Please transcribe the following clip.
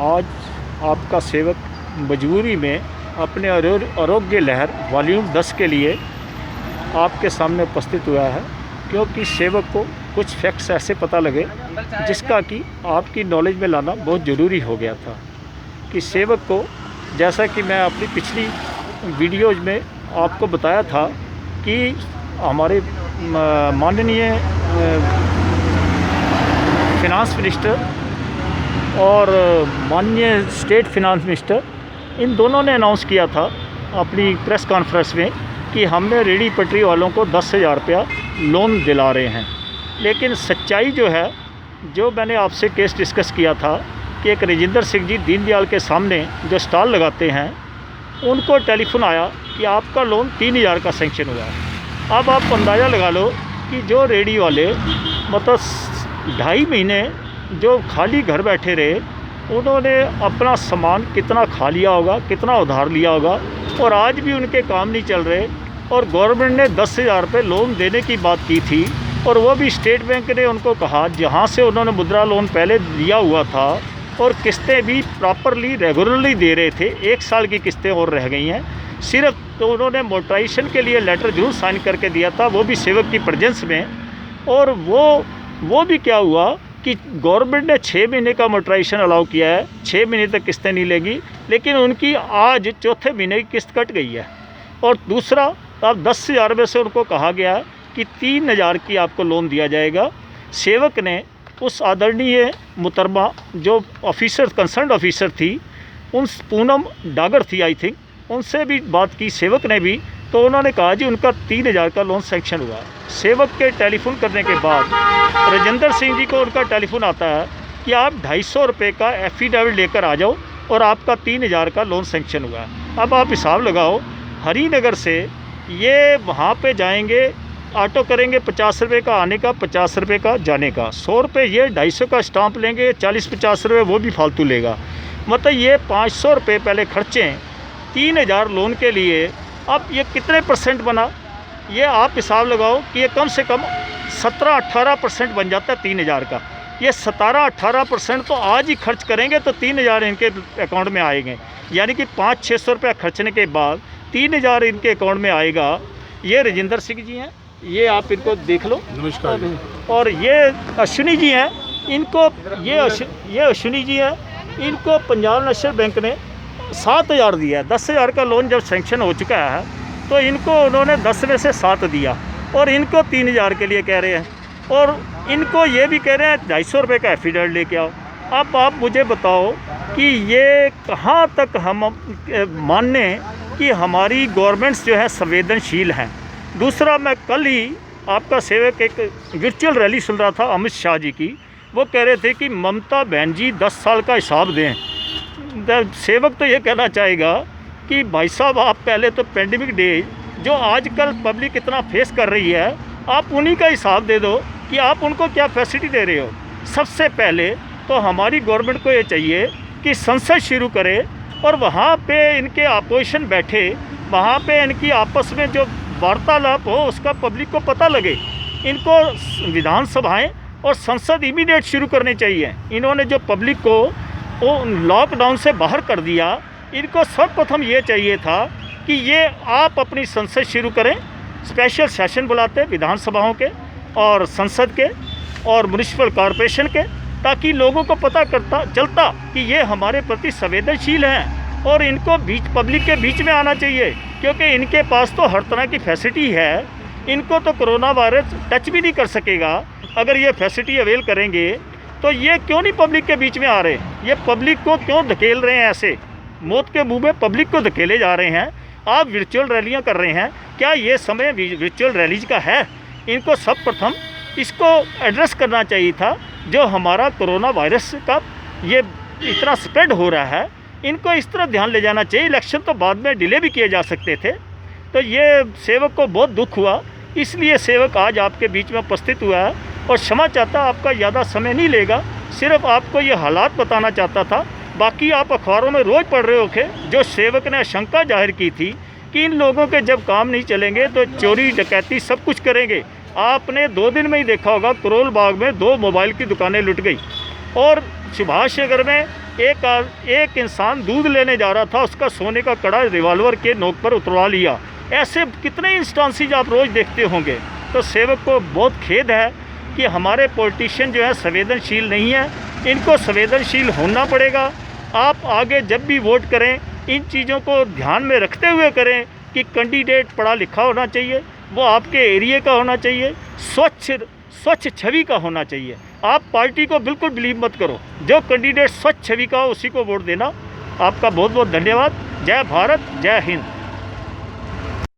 आज आपका सेवक मजबूरी में अपने आरोग्य लहर वॉल्यूम 10 के लिए आपके सामने उपस्थित हुआ है, क्योंकि सेवक को कुछ फैक्ट्स ऐसे पता लगे जिसका कि आपकी नॉलेज में लाना बहुत ज़रूरी हो गया था। कि सेवक को, जैसा कि मैं अपनी पिछली वीडियोज़ में आपको बताया था कि हमारे माननीय फिनांस मिनिस्टर और माननीय स्टेट फिनांस मिनिस्टर, इन दोनों ने अनाउंस किया था अपनी प्रेस कॉन्फ्रेंस में कि हमने रेहड़ी पटरी वालों को 10,000 रुपया लोन दिला रहे हैं। लेकिन सच्चाई जो है, जो मैंने आपसे केस डिस्कस किया था कि एक राजेंद्र सिंह जी दीनदयाल के सामने जो स्टॉल लगाते हैं, उनको टेलीफोन आया कि आपका लोन 3,000 का सेंक्शन हुआ है। अब आप अंदाज़ा लगा लो कि जो रेहड़ी वाले मतलब 2.5 महीने जो खाली घर बैठे रहे, उन्होंने अपना सामान कितना खा लिया होगा, कितना उधार लिया होगा, और आज भी उनके काम नहीं चल रहे। और गवर्नमेंट ने 10,000 रुपये लोन देने की बात की थी, और वो भी स्टेट बैंक ने उनको कहा, जहाँ से उन्होंने मुद्रा लोन पहले लिया हुआ था और किस्तें भी प्रॉपरली रेगुलरली दे रहे थे, 1 साल की किस्तें और रह गई हैं सिर्फ, तो उन्होंने मोटराइजेशन के लिए लेटर जरूर साइन करके दिया था, वो भी सेवक की प्रेजेंस में। और वो भी क्या हुआ कि गवर्नमेंट ने 6 महीने का मोटराइजेशन अलाउ किया है, 6 महीने तक किस्तें नहीं लेगी, लेकिन उनकी आज चौथे महीने की किस्त कट गई है। और दूसरा, अब 10,000 में से उनको कहा गया कि 3,000 की आपको लोन दिया जाएगा। सेवक ने उस आदरणीय मुहतरमा जो ऑफिसर, कंसर्न ऑफिसर थी, उन पूनम डागर थी आई थिंक, उनसे भी बात की सेवक ने भी, तो उन्होंने कहा जी उनका 3,000 का लोन सेंक्शन हुआ। सेवक के टेलीफोन करने के बाद राजेंद्र सिंह जी को उनका टेलीफोन आता है कि आप 250 रुपये का एफिडेविट लेकर आ जाओ और आपका 3,000 का लोन सेंक्शन हुआ है। अब आप हिसाब लगाओ, हरिनगर से ये वहाँ पे जाएंगे, ऑटो करेंगे 50 रुपये का आने का, 50 रुपये का जाने का, 100 रुपये ये 250 का स्टाम्प लेंगे, 40-50 रुपये वो भी फालतू लेगा। मतलब ये 500 रुपये पहले खर्चें 3,000 लोन के लिए। अब ये कितने परसेंट बना, ये आप हिसाब लगाओ कि ये कम से कम 17-18% बन जाता है 3,000 का। ये 17-18% तो आज ही खर्च करेंगे तो 3,000 इनके अकाउंट में आएंगे, यानी कि 500-600 रुपया खर्चने के बाद 3,000 इनके अकाउंट में आएगा। ये राजेंद्र सिंह जी हैं, ये आप इनको देख लो। नमस्कार। और ये अश्विनी जी हैं, इनको ये अश्विनी जी हैं, इनको पंजाब नेशनल बैंक ने 7,000 दिया है। 10,000 का लोन जब सेंक्शन हो चुका है तो इनको उन्होंने 10 में से 7 दिया, और इनको 3,000 के लिए कह रहे हैं, और इनको ये भी कह रहे हैं 250 रुपये का एफिडेविट लेके आओ। अब आप मुझे बताओ कि ये कहाँ तक हम माने कि हमारी गवर्नमेंट्स जो है संवेदनशील हैं। दूसरा, मैं कल ही आपका सेवक एक वर्चुअल रैली सुन रहा था अमित शाह जी की, वो कह रहे थे कि ममता बहन जी 10 साल का हिसाब दें। सेवक तो ये कहना चाहेगा कि भाई साहब, आप पहले तो पेंडेमिक डे जो आजकल पब्लिक इतना फेस कर रही है, आप उन्हीं का हिसाब दे दो कि आप उनको क्या फैसिलिटी दे रहे हो। सबसे पहले तो हमारी गवर्नमेंट को ये चाहिए कि संसद शुरू करे और वहाँ पे इनके अपोजिशन बैठे, वहाँ पे इनकी आपस में जो वार्तालाप हो उसका पब्लिक को पता लगे। इनको विधानसभाएँ और संसद इमीडिएट शुरू करनी चाहिए। इन्होंने जो पब्लिक को वो लॉकडाउन से बाहर कर दिया, इनको सर्वप्रथम ये चाहिए था कि ये आप अपनी संसद शुरू करें, स्पेशल सेशन बुलाते विधानसभाओं के और संसद के और म्युनिसिपल कॉरपोरेशन के, ताकि लोगों को पता चलता कि ये हमारे प्रति संवेदनशील हैं और इनको पब्लिक के बीच में आना चाहिए, क्योंकि इनके पास तो हर तरह की फैसिलिटी है। इनको तो कोरोना वायरस टच भी नहीं कर सकेगा। अगर ये फैसिलिटी अवेल करेंगे तो ये क्यों नहीं पब्लिक के बीच में आ रहे, ये पब्लिक को क्यों धकेल रहे हैं, ऐसे मौत के मुंह में पब्लिक को धकेले जा रहे हैं। आप वर्चुअल रैलियां कर रहे हैं, क्या ये समय वर्चुअल रैलीज का है? इनको सर्वप्रथम इसको एड्रेस करना चाहिए था। जो हमारा कोरोना वायरस का ये इतना स्प्रेड हो रहा है, इनको इस तरह ध्यान ले जाना चाहिए। इलेक्शन तो बाद में डिले भी किए जा सकते थे। तो ये सेवक को बहुत दुख हुआ, इसलिए सेवक आज आपके बीच में उपस्थित हुआ है और क्षमा चाहता, आपका ज़्यादा समय नहीं लेगा। सिर्फ आपको ये हालात बताना चाहता था। बाकी आप अखबारों में रोज़ पढ़ रहे होंगे जो सेवक ने आशंका जाहिर की थी कि इन लोगों के जब काम नहीं चलेंगे तो चोरी डकैती सब कुछ करेंगे। आपने 2 दिन में ही देखा होगा, करोल बाग में 2 मोबाइल की दुकानें लुट गई और सुभाष नगर में एक इंसान दूध लेने जा रहा था, उसका सोने का कड़ा रिवॉल्वर के नोक पर उतरवा लिया। ऐसे कितने इंस्टांसिस आप रोज़ देखते होंगे। तो सेवक को बहुत खेद है कि हमारे पॉलिटिशियन जो है संवेदनशील नहीं है, इनको संवेदनशील होना पड़ेगा। आप आगे जब भी वोट करें इन चीज़ों को ध्यान में रखते हुए करें कि कैंडिडेट पढ़ा लिखा होना चाहिए, वो आपके एरिया का होना चाहिए, स्वच्छ छवि का होना चाहिए। आप पार्टी को बिल्कुल बिलीव मत करो, जो कैंडिडेट स्वच्छ छवि का हो उसी को वोट देना। आपका बहुत बहुत धन्यवाद। जय भारत, जय हिंद।